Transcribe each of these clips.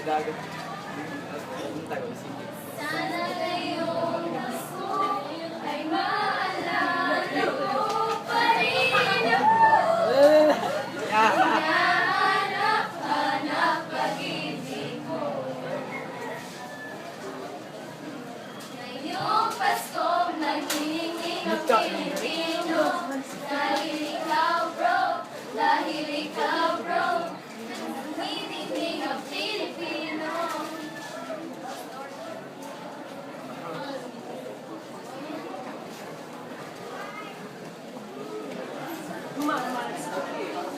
Sana ngayong Pasko ay maalala ko pa rin ako. Hinahanap-hanap pag-ibig ko. Ngayong Pasko naghihingi ang Pilipino. Dahil ikaw bro, dahil ikaw bro, naghihingi ang Pilipino.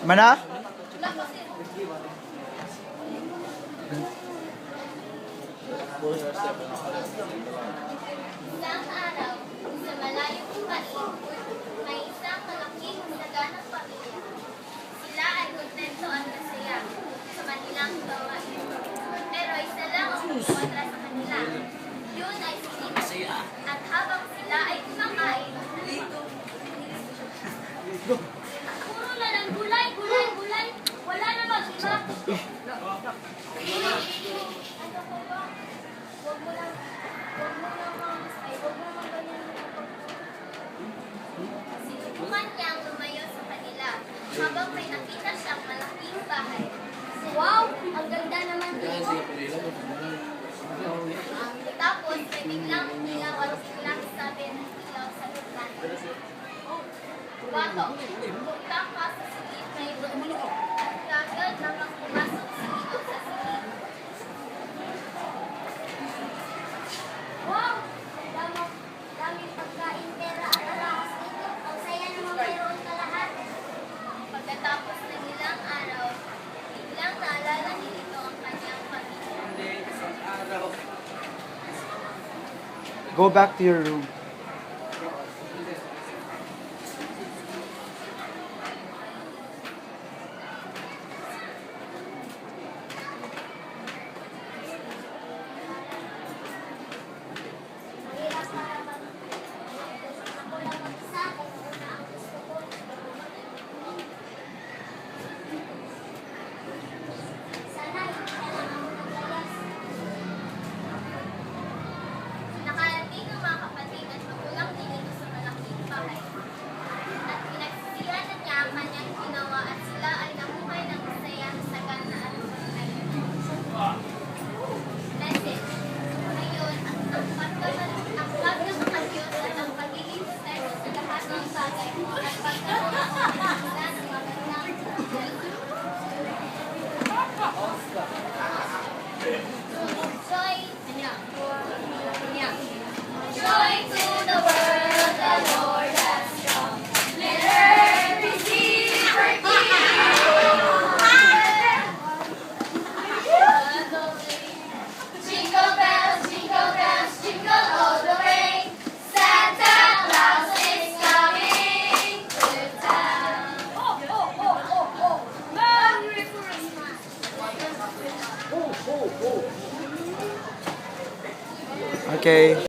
Mana? Isang araw, sa malayong lupain, may isang malaking saganang pamilya. Sila ay kontento at masaya sa kanilang gawain. Pero isa lang ang kontra sa kanila. Yun ay si Tito. At habang sila ay kumakain, puro na ng gulay, gulay, gulay. Wala na mag-iba. Sinubukan niyang lumayo sa kanila habang may nakita siyang malaking bahay. Wow! Ang ganda naman dito. Tapos may biglang umilaw at biglang sabi ng ilaw sa lupan. Wato, punta ka sa silid na ito at kagad namang pumasok si Tito sa silid. Wow! Daming pagkain, pera at alakas dito. Ang saya naman mayroon ka lahat. Pagkatapos ng ilang araw, biglang naalala ni Tito ang kanyang pamilya. Go back to your room. Mahirap para ako lang mag-isa, kaya una ang gusto ko. Sana hindi na lang ako naglayas. Nakarating ang mga kapatid at magulang ni Tito sa malaking bahay. At pinagsisihan na niya ang kanyang ginawa at sila ay namuhay ng masaya, sagana at masaya. Message. Ngayon, ang pagkakalyos at ang pagiging sex sa lahat ng bagay at pagkakaroon sila ng magandang joy. Joy to the world, the Lord has come. Let earth receive her jingle bells, jingle all the way. Santa Claus is coming to town. Merry Christmas. Okay.